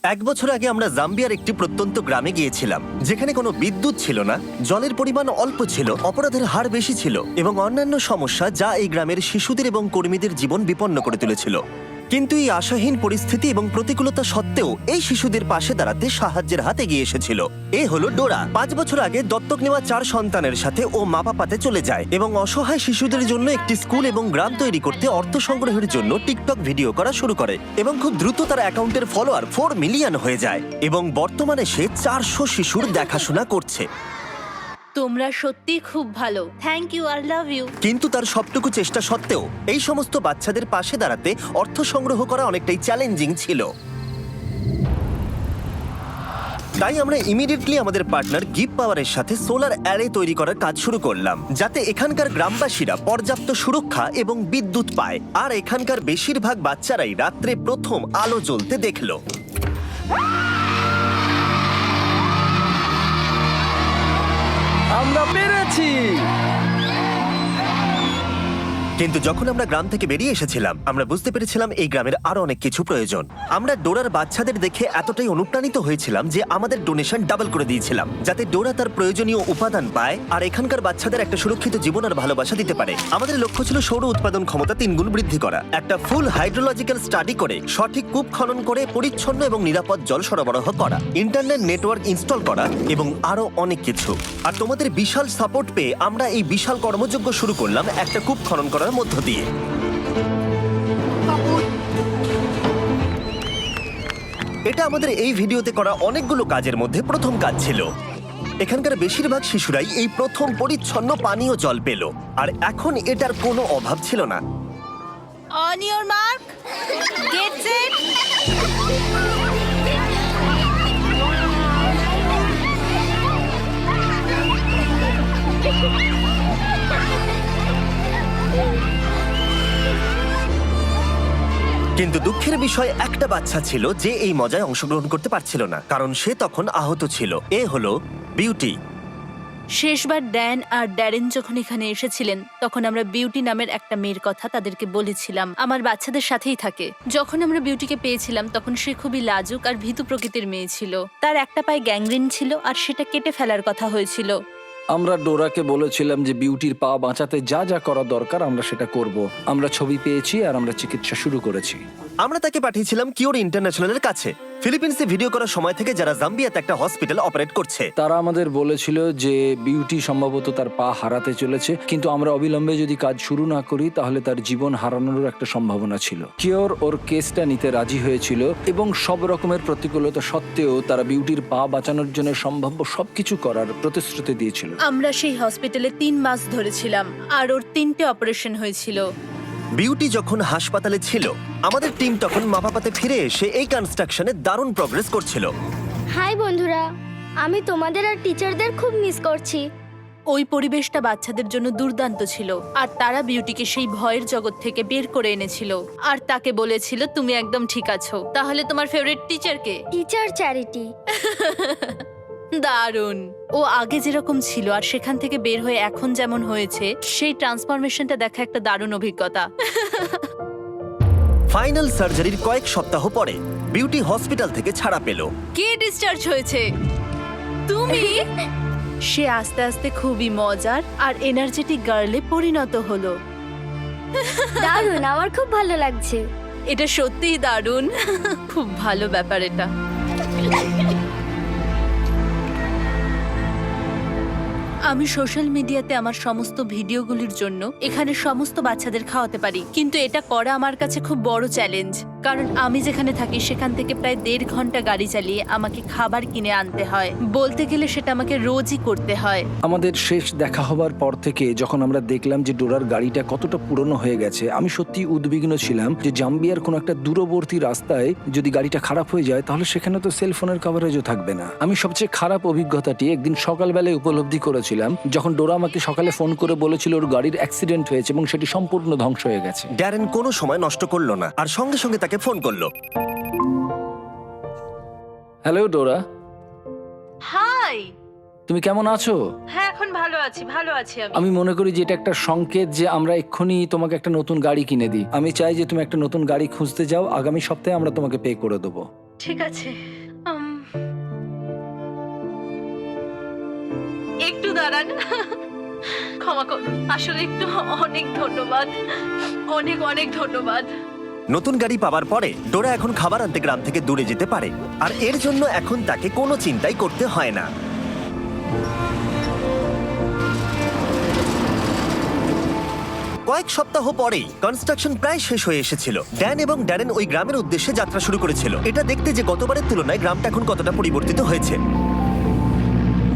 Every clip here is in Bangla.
এক বছর আগে আমরা জাম্বিয়ার একটি প্রত্যন্ত গ্রামে গিয়েছিলাম, যেখানে কোনো বিদ্যুৎ ছিল না, জলের পরিমাণ অল্প ছিল, অপরাধের হার বেশি ছিল এবং অন্যান্য সমস্যা যা এই গ্রামের শিশুদের এবং কর্মীদের জীবন বিপন্ন করে তুলেছিল। কিন্তু এই আশাহীন পরিস্থিতি এবং প্রতিকূলতা সত্ত্বেও এই শিশুদের পাশে দাঁড়াতে সাহায্যের হাত এগিয়ে এসেছিল। এ হলো ডোরা। 5 বছর আগে দত্তক নেওয়া 4 সন্তানের সাথে ও মা বাবাতে চলে যায় এবং অসহায় শিশুদের জন্য একটি স্কুল এবং গ্রাম তৈরি করতে অর্থ সংগ্রহের জন্য টিকটক ভিডিও করা শুরু করে এবং খুব দ্রুত তার অ্যাকাউন্টের ফলোয়ার 4 মিলিয়ন হয়ে যায় এবং বর্তমানে সে 400 শিশুর দেখাশোনা করছে। তোমরা সত্যি খুব ভালো। Thank you, I love you. কিন্তু তার সবটুকু চেষ্টা সত্ত্বেও এই সমস্ত বাচ্চাদের পাশে দাঁড়াতে অর্থ সংগ্রহ করা অনেকটাই চ্যালেঞ্জিং ছিল। তাই আমরা ইমিডিয়েটলি আমাদের পার্টনার গিভ পাওয়ারের সাথে সোলার অ্যারে তৈরি করার কাজ শুরু করলাম, যাতে এখানকার গ্রামবাসীরা পর্যাপ্ত সুরক্ষা এবং বিদ্যুৎ পায়। আর এখানকার বেশিরভাগ বাচ্চারাই রাত্রে প্রথম আলো জ্বলতে দেখলো। আমরা পেরেছি। কিন্তু যখন আমরা গ্রাম থেকে বেরিয়ে এসেছিলাম, আমরা বুঝতে পেরেছিলাম এই গ্রামের আরো অনেক কিছু প্রয়োজন। আমরা ডোরার বাচ্চাদের দেখে এতটাই অনুপ্রাণিত হয়েছিলাম যে আমাদের ডোনেশন ডাবল করে দিয়েছিলাম, যাতে ডোরা তার প্রয়োজনীয় উপাদান পায় আর এখানকার বাচ্চাদের একটা সুরক্ষিত জীবন আর ভালোবাসা দিতে পারে। আমাদের লক্ষ্য ছিল সৌর উৎপাদন ক্ষমতা 3 গুণ বৃদ্ধি করা, একটা ফুল হাইড্রোলজিক্যাল স্টাডি করে সঠিক কূপ খনন করে পরিচ্ছন্ন এবং নিরাপদ জল সরবরাহ করা, ইন্টারনেট নেটওয়ার্ক ইনস্টল করা এবং আরো অনেক কিছু। আর তোমাদের বিশাল সাপোর্ট পেয়ে আমরা এই বিশাল কর্মযজ্ঞ শুরু করলাম একটা কূপ খনন করার মধ্য দিয়ে। এটা আমাদের এই ভিডিওতে করা অনেকগুলো কাজের মধ্যে প্রথম কাজ ছিল। এখানকার বেশিরভাগ শিশুরাই এই প্রথম পরিচ্ছন্ন পানীয় জল পেল, আর এখন এটার কোনো অভাব ছিল না। On your mark, get set. কিন্তু দুঃখের বিষয় একটা বাচ্চা ছিল যে এই মজায় অংশগ্রহণ করতে পারছিল না, কারণ সে তখন আহত ছিল। এ হলো বিউটি। শেষবার ড্যান আর ড্যারেন যখন এখানে এসেছিলেন, তখন আমরা বিউটি নামের একটা মেয়ের কথা তাদেরকে বলেছিলাম। আমার বাচ্চাদের সাথেই থাকে। যখন আমরা বিউটিকে পেয়েছিলাম, তখন সে খুবই লাজুক আর ভীতু প্রকৃতির মেয়ে ছিল। তার একটা পায়ে গ্যাংগ্রিন ছিল আর সেটা কেটে ফেলার কথা হয়েছিল। আমরা ডোরাকে বলেছিলাম যে বিউটির পা বাঁচাতে যা যা করা দরকার আমরা সেটা করব। আমরা ছবি পেয়েছি আর আমরা চিকিৎসা শুরু করেছি। আমরা তাকে পাঠিয়েছিলাম কিওর ইন্টারন্যাশনালের কাছে, ফিলিপিন্সে ভিডিও করার সময় থেকে, যারা জাম্বিয়াতে একটা হসপিটাল অপারেট করছে। তারা আমাদের বলেছিল যে বিউটি সম্ভবত তার পা হারাতে চলেছে, কিন্তু আমরা অবিলম্বে যদি কাজ শুরু না করি তাহলে তার জীবন হারানোর একটা সম্ভাবনা ছিল। কিওর ওর কেসটা নিতে রাজি হয়েছিল এবং সব রকমের প্রতিকূলতা সত্ত্বেও তারা বিউটির পা বাঁচানোর জন্য সম্ভাব্য সবকিছু করার প্রতিশ্রুতি দিয়েছিল। আমরা সেই হসপিটালে 3 মাস ধরেছিলাম আর ওর 3টে অপারেশন হয়েছিল। বিউটি যখন হাসপাতালে ছিল, আমাদের টিম তখন মাপাপাতে ফিরে এসে এই কনস্ট্রাকশনে দারুণ প্রগ্রেস করছিল। হাই বন্ধুরা, আমি তোমাদের আর টিচারদের খুব মিস করছি। ওই পরিবেশটা বাচ্চাদের জন্য দুর্দান্ত ছিল আর তারা বিউটিকে সেই ভয়ের জগৎ থেকে বের করে এনেছিল আর তাকে বলেছিল তুমি একদম ঠিক আছো। তাহলে তোমার ফেভারিট টিচার কে? Teacher charity. দারুণ। ও আগে যেরকম ছিল আর সেখান থেকে বের হয়ে এখন যেমন হয়েছে, সেই ট্রান্সফরমেশনটা দেখা একটা দারুণ অভিজ্ঞতা। ফাইনাল সার্জারির কয়েক সপ্তাহ পরে বিউটি হসপিটাল থেকে ছাড়া পেল। কে ডিসচার্জ হয়েছে? তুমি? সে আস্তে আস্তে খুবই মজার আর এনার্জেটিক গার্লে পরিণত হলো। দারুণ, আমার খুব ভালো লাগছে। এটা সত্যিই দারুণ। খুব ভালো ব্যাপার এটা। আমি সোশ্যাল মিডিয়াতে আমার সমস্ত ভিডিওগুলির জন্য এখানে সমস্ত বাচ্চাদের খাওয়াতে পারি, কিন্তু এটা করা আমার কাছে খুব বড় চ্যালেঞ্জ, কারণ আমি যেখানে থাকি সেখান থেকে প্রায় 1.5 ঘন্টা গাড়ি চালিয়ে আমাকে খাবার কিনে আনতে হয়। বলতে গেলে সেটা আমাকে রোজই করতে হয়। আমাদের শেষ দেখা হবার পর থেকে যখন আমরা দেখলাম যে ডোরার গাড়িটা কতটা পুরনো হয়ে গেছে, আমি সত্যি উদ্বিগ্ন ছিলাম যে জাম্বিয়ার কোনো একটা দূরবর্তী রাস্তায় যদি গাড়িটা খারাপ হয়ে যায় তাহলে সেখানে তো সেলফোনের কভারেজও থাকবে না। আমি সবচেয়ে খারাপ অভিজ্ঞতাটি একদিন সকালবেলায় উপলব্ধি করেছিলাম, যখন ডোরা আমাকে সকালে ফোন করে বলেছিল ওর গাড়ির অ্যাক্সিডেন্ট হয়েছে এবং সেটি সম্পূর্ণ ধ্বংস হয়ে গেছে। ড্যারেন কোনো সময় নষ্ট করলো না আর সঙ্গে সঙ্গে তাকে ফোন করলো। হ্যালো ডোরা, হাই। তুমি কেমন আছো? হ্যাঁ, এখন ভালো আছি, ভালো আছি আমি। আমি মনে করি যে এটা একটা সংকেত যে আমরা এক্ষুনি তোমাকে একটা নতুন গাড়ি কিনে দিই। আমি চাই যে তুমি একটা নতুন গাড়ি খুঁজতে যাও, আগামী সপ্তাহে আমরা তোমাকে পে করে দেবো। ঠিক আছে, একটু দাঁড়ান। ক্ষমা করুন, আসলে একটু। অনেক ধন্যবাদ, অনেক অনেক ধন্যবাদ। নতুন গাড়ি পাওয়ার পরে ডোরা এখন খাবার আনতে গ্রাম থেকে দূরে যেতে পারে, আর এর জন্য এখন তাকে কোনো চিন্তাই করতে হয় না। কয়েক সপ্তাহ পরেই কনস্ট্রাকশন প্রায় শেষ হয়ে এসেছিল। ড্যান এবং ড্যারেন ওই গ্রামের উদ্দেশ্যে যাত্রা শুরু করেছিল, এটা দেখতে যে গতবারের তুলনায় গ্রামটা এখন কতটা পরিবর্তিত হয়েছে।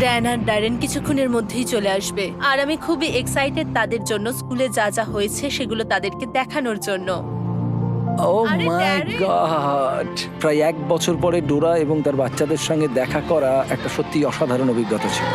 ড্যান আর ড্যারেন কিছুক্ষণের মধ্যেই চলে আসবে, আর আমি খুবই এক্সাইটেড তাদের জন্য, স্কুলে যা যা হয়েছে সেগুলো তাদেরকে দেখানোর জন্য। ও আরে মাই ড্যারেন! গড! প্রায় 1 বছর পরে ডোরা এবং তার বাচ্চাদের সঙ্গে দেখা করা একটা সত্যি অসাধারণ অভিজ্ঞতা ছিল।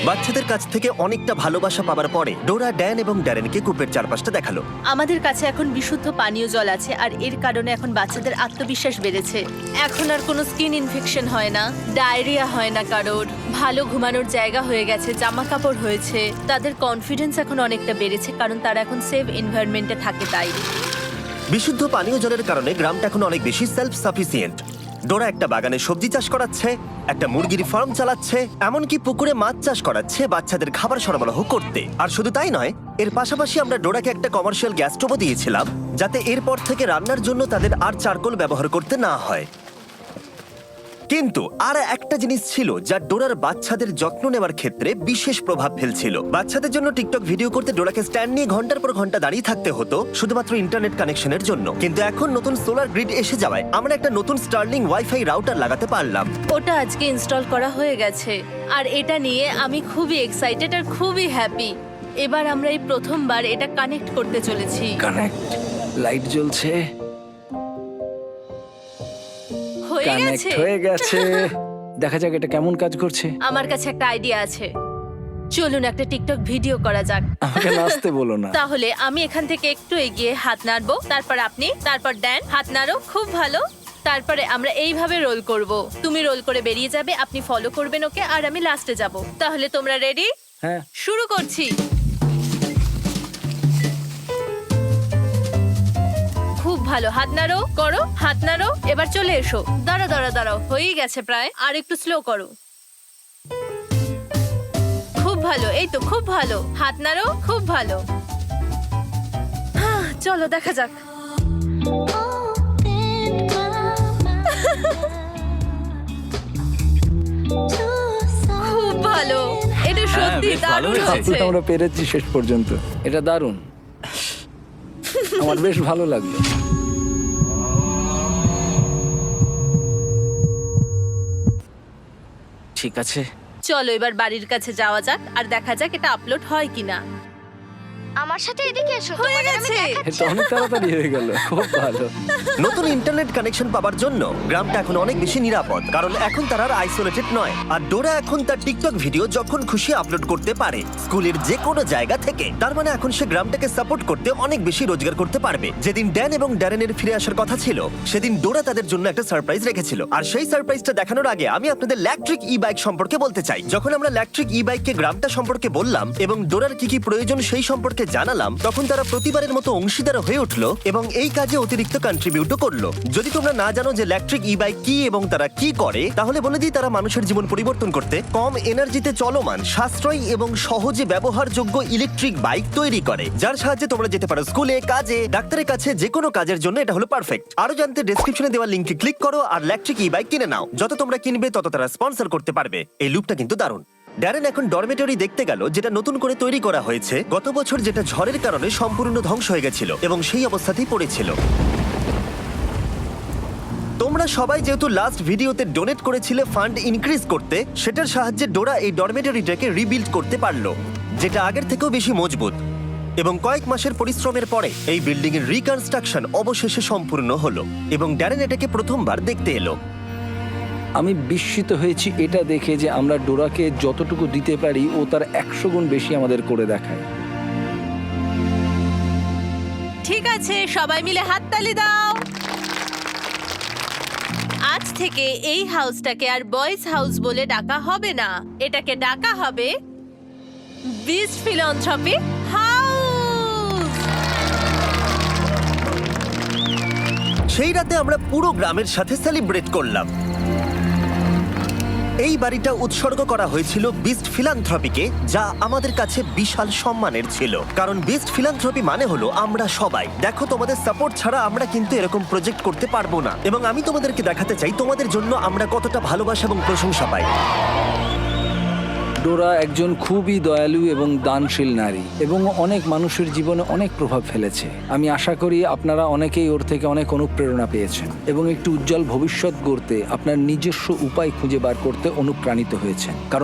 বাচ্চাদের কাছ থেকে অনেকটা ভালোবাসা পাওয়ার পরে ডোরা ড্যান এবং ড্যারেনকে কূপের চারপাশটা দেখালো। আমাদের কাছে এখন বিশুদ্ধ পানীয় জল আছে, আর এর কারণে এখন বাচ্চাদের আত্মবিশ্বাস বেড়েছে। এখন আর কোনো স্কিন ইনফেকশন হয় না, ডায়রিয়া হয় না কারোর, ভালো ঘুমানোর জায়গা হয়ে গেছে, জামা কাপড় হয়েছে। তাদের কনফিডেন্স এখন অনেকটা বেড়েছে, কারণ তারা এখন সেফ এনভায়রনমেন্টে থাকে তাই। বিশুদ্ধ পানীয় জলের কারণে গ্রামটা এখন অনেক বেশি সেলফ সাফিসিয়েন্ট। ডোরা একটা বাগানে সবজি চাষ করাচ্ছে, একটা মুরগির ফার্ম চালাচ্ছে, এমনকি পুকুরে মাছ চাষ করাচ্ছে বাচ্চাদের খাবার সরবরাহ করতে। আর শুধু তাই নয়, এর পাশাপাশি আমরা ডোরাকে একটা কমার্শিয়াল গ্যাস স্টোভও দিয়েছিলাম, যাতে এরপর থেকে রান্নার জন্য তাদের আর চারকোল ব্যবহার করতে না হয়। কিন্তু আর একটা জিনিস ছিল যা ডোরার বাচ্চাদের যত্ন নেওয়ার ক্ষেত্রে বিশেষ প্রভাব ফেলছিল। বাচ্চাদের জন্য টিকটক ভিডিও করতে ডোরাকে স্ট্যান্ড নিয়ে ঘন্টার পর ঘন্টা দাঁড়িয়ে থাকতে হতো শুধুমাত্র ইন্টারনেট কানেকশনের জন্য। কিন্তু এখন নতুন সোলার গ্রিড এসে যাওয়ায় আমরা একটা নতুন স্টার্লিং ওয়াইফাই রাউটার লাগাতে পারলাম। ওটা আজকে ইনস্টল করা হয়ে গেছে, আর এটা নিয়ে আমি খুবই এক্সাইটেড আর খুবই হ্যাপি। এবার আমরা এই প্রথমবার এটা কানেক্ট করতে চলেছি। কানেক্ট, লাইট জ্বলছে, হয়ে কানেক্ট গেছে। হয়ে গেছে। দেখা যাক এটা কেমন কাজ করছে। আমার কাছে একটা আইডিয়া আছে, চলুন একটা টিকটক ভিডিও করা যাক। আমাকে নাচতে বলো না। তাহলে আমি এখান থেকে একটু এগিয়ে হাত নাড়বো, তারপর আপনি, তারপর ড্যান হাত নাড়ো, খুব ভালো। তারপরে আমরা এইভাবে রোল করব, তুমি রোল করে বেরিয়ে যাবে, আপনি ফলো করবেন ওকে, আর আমি লাস্টে যাব। তাহলে তোমরা রেডি? হ্যাঁ, শুরু করছি। খুব ভালো, হাত নাড়ো, করো, হাত নাড়ো। এবার চলে এসো। দাঁড়াও দাঁড়াও দাঁড়াও, হয়েই গেছে প্রায়, আর একটু স্লো করো। খুব ভালো, এই তো খুব ভালো, হাত নাড়ো, খুব ভালো। চলো দেখা যাক। খুব ভালো, এটা সত্যি বেশ ভালো দারুণ হয়েছে। হয়েছে। আমরা পেরেছি শেষ পর্যন্ত। এটা দারুণ, আমার বেশ ভালো লাগলো। ঠিক আছে। চলো এবার বাড়ির কাছে যাওয়া যাক, আর দেখা যাক এটা আপলোড হয় কিনা। আমার সাথে এদিকে এসো, হয়ে তোমাদের আমি গেছে। দেখাচ্ছি। এটা অনেক তাড়াতাড়ি হয়ে গেল, খুব ভালো। নতুন ইন্টারনেট কানেকশন পাওয়ার জন্য গ্রামটা এখন অনেক বেশি নিরাপদ, কারণ এখন তারা আর আইসোলেটেড নয়। আর ডোরা এখন তার টিকটক ভিডিও যখন খুশি আপলোড করতে পারে, স্কুলের যে কোনো জায়গা থেকে। তার মানে এখন সে গ্রামটাকে সাপোর্ট করতে অনেক বেশি রোজগার করতে পারবে। যেদিন ড্যান এবং ড্যারেনের ফিরে আসার কথা ছিল, সেদিন ডোরা তাদের জন্য একটা সারপ্রাইজ রেখেছিল। আর সেই সারপ্রাইজটা দেখানোর আগে আমি আপনাদের ইলেকট্রিক ই বাইক সম্পর্কে বলতে চাই। যখন আমরা ইলেকট্রিক ই বাইককে গ্রামটা সম্পর্কে বললাম এবং ডোরার কি কি প্রয়োজন সেই সম্পর্কে জানালাম, তখন তারা প্রতিবারের মতো অংশীদার হয়ে উঠলো এবং এই কাজে অতিরিক্ত কন্ট্রিবিউটও করলো। যদি তোমরা না জানো যে ইলেকট্রিক ই বাইক কি এবং তারা কি করে, তাহলে বলে দিই, তারা মানুষের জীবন পরিবর্তন করতে কম এনার্জিতে চলমান, সাশ্রয়ী এবং সহজে ব্যবহারযোগ্য ইলেকট্রিক বাইক তৈরি করে, যার সাহায্যে তোমরা যেতে পারো স্কুলে, কাজে, ডাক্তারের কাছে, যে কোনো কাজের জন্য এটা হলো পারফেক্ট। আরো জানতে ডেসক্রিপশনে দেওয়া লিংকে ক্লিক করো আর ইলেকট্রিক ই বাইক কিনে নাও। যত তোমরা কিনবে তত তারা স্পন্সর করতে পারবে। এই লুপটা কিন্তু দারুণ। ড্যারেন এখন ডরমেটরি দেখতে গেল, যেটা নতুন করে তৈরি করা হয়েছে গত বছর, যেটা ঝড়ের কারণে সম্পূর্ণ ধ্বংস হয়ে গেছিল এবং সেই অবস্থাতেই পড়েছিল। তোমরা সবাই যেহেতু লাস্ট ভিডিওতে ডোনেট করেছিলে ফান্ড ইনক্রিজ করতে, সেটার সাহায্যে ডোরা এই ডরমেটরিটাকে রিবিল্ড করতে পারলো, যেটা আগের থেকেও বেশি মজবুত। এবং কয়েক মাসের পরিশ্রমের পরে এই বিল্ডিং এর রিকনস্ট্রাকশন অবশেষে সম্পূর্ণ হলো এবং ড্যারেন এটাকে প্রথমবার দেখতে এলো। আমি বিস্মিত হয়েছি এটা দেখে যে আমরা ডোরাকে যতটুকু দিতে পারি ও তার 100 গুণ বেশি আমাদের করে দেখায়। ঠিক আছে, সবাই মিলে হাততালি দাও। আজ থেকে এই হাউসটাকে আর বয়েজ হাউস বলে ডাকা হবে না, এটাকে ডাকা হবে বিস্ট ফিলান্থ্রপি হাউস। সেই রাতে আমরা পুরো গ্রামের সাথে সেলিব্রেট করলাম। এই বাড়িটা উৎসর্গ করা হয়েছিল বিস্ট ফিলান্থ্রপিকে, যা আমাদের কাছে বিশাল সম্মানের ছিল, কারণ বিস্ট ফিলান্থ্রপি মানে হলো আমরা সবাই। দেখো, তোমাদের সাপোর্ট ছাড়া আমরা কিন্তু এরকম প্রজেক্ট করতে পারবো না, এবং আমি তোমাদেরকে দেখাতে চাই তোমাদের জন্য আমরা কতটা ভালোবাসা এবং প্রশংসা পাই। ডোরা একজন খুবই দয়ালু এবং দানশীল নারী এবং অনেক মানুষের জীবনে অনেক প্রভাব ফেলেছে। আমি আশা করি আপনারা অনেকেই ওর থেকে অনেক অনুপ্রেরণা পেয়েছেন এবং একটু উজ্জ্বল ভবিষ্যৎ গড়তে আপনার নিজস্ব উপায় খুঁজে বার করতে অনুপ্রাণিত হয়েছেন। কারণ